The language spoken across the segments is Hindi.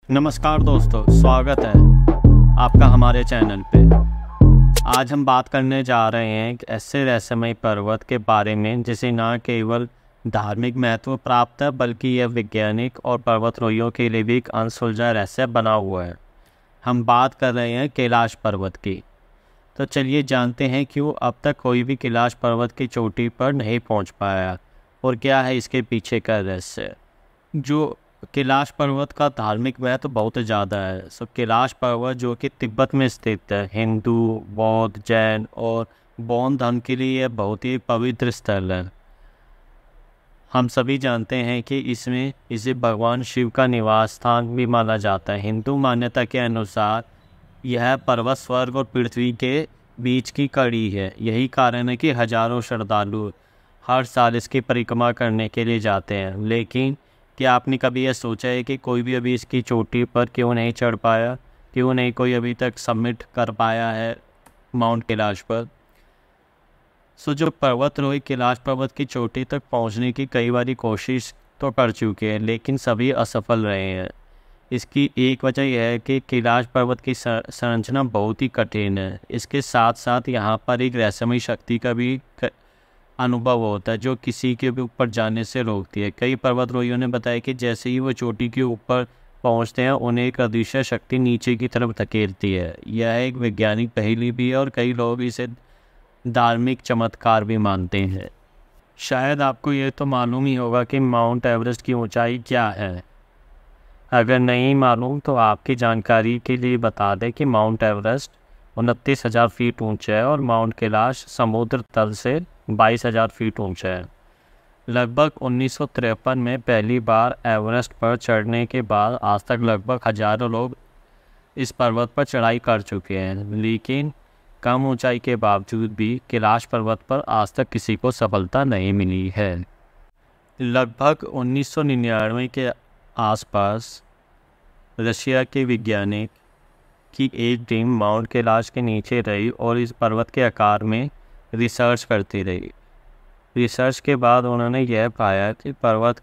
नमस्कार दोस्तों, स्वागत है आपका हमारे चैनल पे। आज हम बात करने जा रहे हैं एक ऐसे रहस्यमय पर्वत के बारे में जिसे न केवल धार्मिक महत्व प्राप्त है बल्कि यह वैज्ञानिक और पर्वतारोहियों के लिए भी एक अनसुलझा रहस्य बना हुआ है। हम बात कर रहे हैं कैलाश पर्वत की। तो चलिए जानते हैं क्यों अब तक कोई भी कैलाश पर्वत की चोटी पर नहीं पहुंच पाया और क्या है इसके पीछे का रहस्य। जो कैलाश पर्वत का धार्मिक महत्व तो बहुत ज़्यादा है। कैलाश पर्वत जो कि तिब्बत में स्थित है, हिंदू, बौद्ध, जैन और बौद्ध धर्म के लिए यह बहुत ही पवित्र स्थल है। हम सभी जानते हैं कि इसे भगवान शिव का निवास स्थान भी माना जाता है। हिंदू मान्यता के अनुसार यह पर्वत स्वर्ग और पृथ्वी के बीच की कड़ी है। यही कारण है कि हजारों श्रद्धालु हर साल इसकी परिक्रमा करने के लिए जाते हैं। लेकिन क्या आपने कभी यह सोचा है कि कोई भी अभी इसकी चोटी पर क्यों नहीं चढ़ पाया, क्यों नहीं कोई अभी तक सबमिट कर पाया है माउंट कैलाश पर। जो पर्वतारोही कैलाश पर्वत की चोटी तक पहुंचने की कई बार कोशिश तो कर चुके हैं लेकिन सभी असफल रहे हैं। इसकी एक वजह यह है कि कैलाश पर्वत की संरचना बहुत ही कठिन है। इसके साथ साथ यहाँ पर एक रहस्यमय शक्ति का भी अनुभव होता है जो किसी के भी ऊपर जाने से रोकती है। कई पर्वतारोहियों ने बताया कि जैसे ही वो चोटी के ऊपर पहुंचते हैं उन्हें एक अदृश्य शक्ति नीचे की तरफ धकेलती है। यह एक वैज्ञानिक पहेली भी है और कई लोग इसे धार्मिक चमत्कार भी मानते हैं। शायद आपको ये तो मालूम ही होगा कि माउंट एवरेस्ट की ऊंचाई क्या है। अगर नहीं मालूम तो आपकी जानकारी के लिए बता दें कि माउंट एवरेस्ट 29,000 फीट ऊंचा है और माउंट कैलाश समुद्र तल से 22,000 फीट ऊंचा है। लगभग 1953 में पहली बार एवरेस्ट पर चढ़ने के बाद आज तक लगभग हजारों लोग इस पर्वत पर चढ़ाई कर चुके हैं, लेकिन कम ऊंचाई के बावजूद भी कैलाश पर्वत पर आज तक किसी को सफलता नहीं मिली है। लगभग 1999 के आसपास रशिया के वैज्ञानिक की एक टीम माउंट कैलाश के नीचे रही और इस पर्वत के आकार में रिसर्च करती रही। रिसर्च के बाद उन्होंने यह पाया कि पर्वत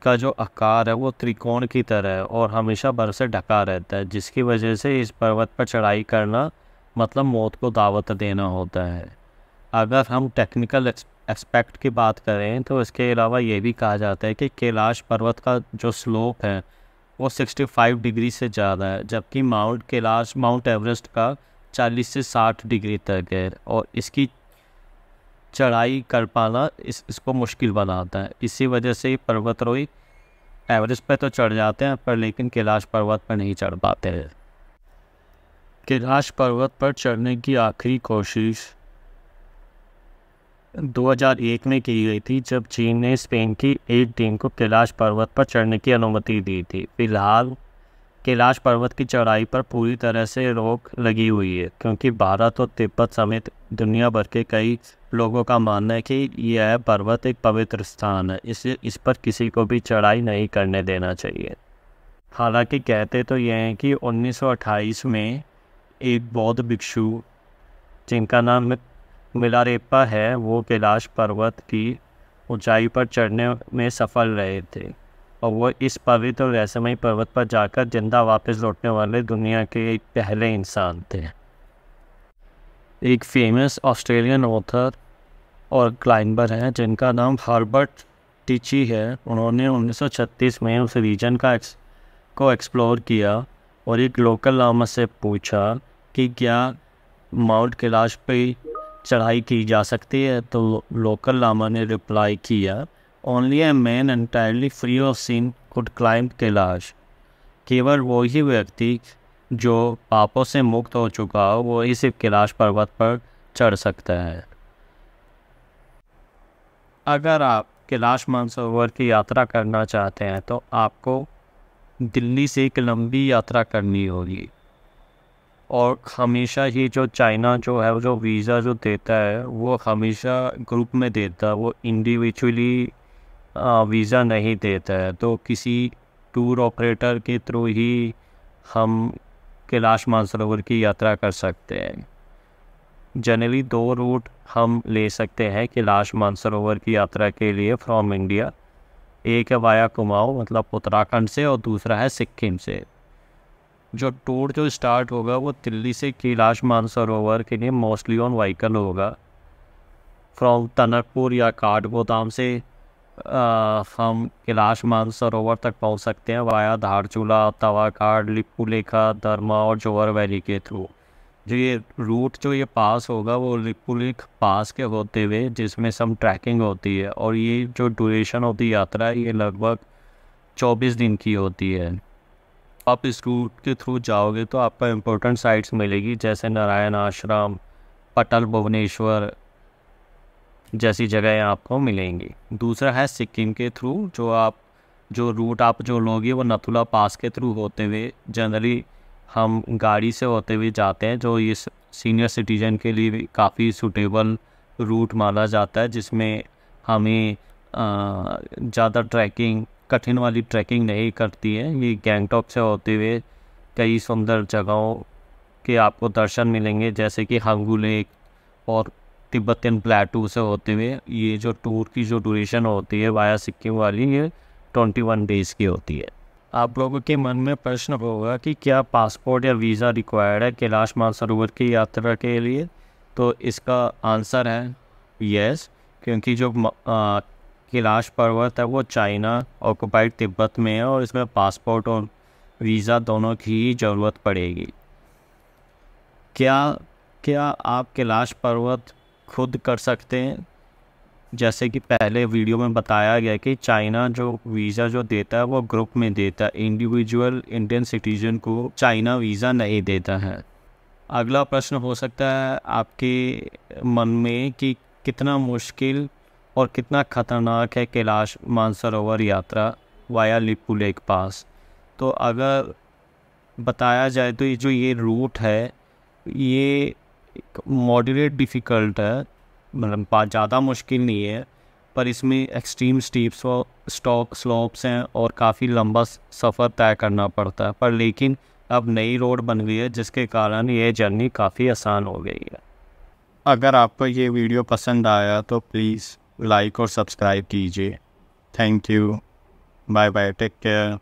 का जो आकार है वो त्रिकोण की तरह है और हमेशा बर्फ से ढका रहता है, जिसकी वजह से इस पर्वत पर चढ़ाई करना मतलब मौत को दावत देना होता है। अगर हम टेक्निकल एस्पेक्ट की बात करें तो इसके अलावा ये भी कहा जाता है कि कैलाश पर्वत का जो स्लोप है वो 65 डिग्री से ज़्यादा है, जबकि माउंट एवरेस्ट का 40 से 60 डिग्री तक है और इसकी चढ़ाई कर पाना इसको मुश्किल बनाता है। इसी वजह से पर्वतारोही एवरेस्ट पर तो चढ़ जाते हैं पर लेकिन कैलाश पर्वत पर नहीं चढ़ पाते हैं। कैलाश पर्वत पर चढ़ने की आखिरी कोशिश 2001 में की गई थी जब चीन ने स्पेन की एक टीम को कैलाश पर्वत पर चढ़ने की अनुमति दी थी। फिलहाल कैलाश पर्वत की चढ़ाई पर पूरी तरह से रोक लगी हुई है क्योंकि भारत और तिब्बत समेत दुनिया भर के कई लोगों का मानना है कि यह पर्वत एक पवित्र स्थान है, इसलिए इस पर किसी को भी चढ़ाई नहीं करने देना चाहिए। हालांकि कहते तो यह हैं कि 1928 में एक बौद्ध भिक्षु जिनका नाम मिलारेप्पा है वो कैलाश पर्वत की ऊंचाई पर चढ़ने में सफल रहे थे और वो इस पवित्र और रहस्यमय पर्वत पर जाकर जिंदा वापस लौटने वाले दुनिया के पहले इंसान थे। एक फेमस ऑस्ट्रेलियन ऑथर और क्लाइंबर हैं जिनका नाम हर्बर्ट टिची है। उन्होंने 1936 में उस रीजन को एक्सप्लोर किया और एक लोकल लामा से पूछा कि क्या माउंट कैलाश पे चढ़ाई की जा सकती है। तो लोकल लामा ने रिप्लाई किया, only a man entirely free of sin could climb Kailash. केवल वही व्यक्ति जो पापों से मुक्त हो चुका हो वो ही सिर्फ कैलाश पर्वत पर चढ़ सकता है। अगर आप कैलाश मानसरोवर की यात्रा करना चाहते हैं तो आपको दिल्ली से एक लंबी यात्रा करनी होगी और हमेशा ही जो चाइना जो है जो वीज़ा जो देता है वो हमेशा ग्रुप में देता है, वो इंडिविजुअली वीज़ा नहीं देता है। तो किसी टूर ऑपरेटर के थ्रू ही हम कैलाश मानसरोवर की यात्रा कर सकते हैं। जनरली 2 रूट हम ले सकते हैं कैलाश मानसरोवर की यात्रा के लिए फ्रॉम इंडिया। एक है वाया कुमाऊं मतलब उत्तराखंड से, और दूसरा है सिक्किम से। जो टूर जो स्टार्ट होगा वो दिल्ली से कैलाश मानसरोवर के लिए मोस्टली ऑन व्हीकल होगा। फ्रॉम टनकपुर या काठगोदाम से हम कैलाश मानसरोवर तक पहुंच सकते हैं वाया धारचूला, तवाकाड़, लिपुलेखा, धर्मा और जोर वैली के थ्रू। जो ये रूट जो ये पास होगा वो लिपुलेख पास के होते हुए, जिसमें सम ट्रैकिंग होती है, और ये जो ड्यूरेशन होती है यात्रा है ये लगभग 24 दिन की होती है। आप इस रूट के थ्रू जाओगे तो आपको इम्पोर्टेंट साइट्स मिलेगी, जैसे नारायण आश्रम, पटल भुवनेश्वर जैसी जगहें आपको मिलेंगी। दूसरा है सिक्किम के थ्रू, जो रूट आप जो लोगे वो नथुला पास के थ्रू होते हुए, जनरली हम गाड़ी से होते हुए जाते हैं, जो ये सीनियर सिटीजन के लिए भी काफ़ी सूटेबल रूट माना जाता है, जिसमें हमें ज़्यादा ट्रैकिंग, कठिन वाली ट्रैकिंग नहीं करती है। ये गैंगटॉक से होते हुए कई सुंदर जगहों के आपको दर्शन मिलेंगे, जैसे कि हंगू लेक और तिब्बतियन प्लेटू से होते हुए। ये जो टूर की जो ड्यूरेशन होती है वाया सिक्किम वाली, ये 21 डेज़ की होती है। आप लोगों के मन में प्रश्न होगा कि क्या पासपोर्ट या वीज़ा रिक्वायर्ड है कैलाश मानसरोवर की यात्रा के लिए? तो इसका आंसर है यस, क्योंकि जो कैलाश पर्वत है वो चाइना ऑक्युपाइड तिब्बत में है, और इसमें पासपोर्ट और वीज़ा दोनों की ही ज़रूरत पड़ेगी। क्या आप कैलाश पर्वत खुद कर सकते हैं? जैसे कि पहले वीडियो में बताया गया कि चाइना जो वीज़ा जो देता है वो ग्रुप में देता है, इंडिविजुअल इंडियन सिटीजन को चाइना वीज़ा नहीं देता है। अगला प्रश्न हो सकता है आपके मन में कि कितना मुश्किल और कितना ख़तरनाक है कैलाश मानसरोवर यात्रा वाया लिपुलेख पास। तो अगर बताया जाए तो ये रूट है ये मॉडरेट डिफ़िकल्ट है, मतलब ज़्यादा मुश्किल नहीं है, पर इसमें एक्सट्रीम स्टीप्स और स्लोप्स हैं और काफ़ी लंबा सफ़र तय करना पड़ता है। पर लेकिन अब नई रोड बन गई है, जिसके कारण ये जर्नी काफ़ी आसान हो गई है। अगर आपको ये वीडियो पसंद आया तो प्लीज़ लाइक और सब्सक्राइब कीजिए। Thank you, bye bye, take care.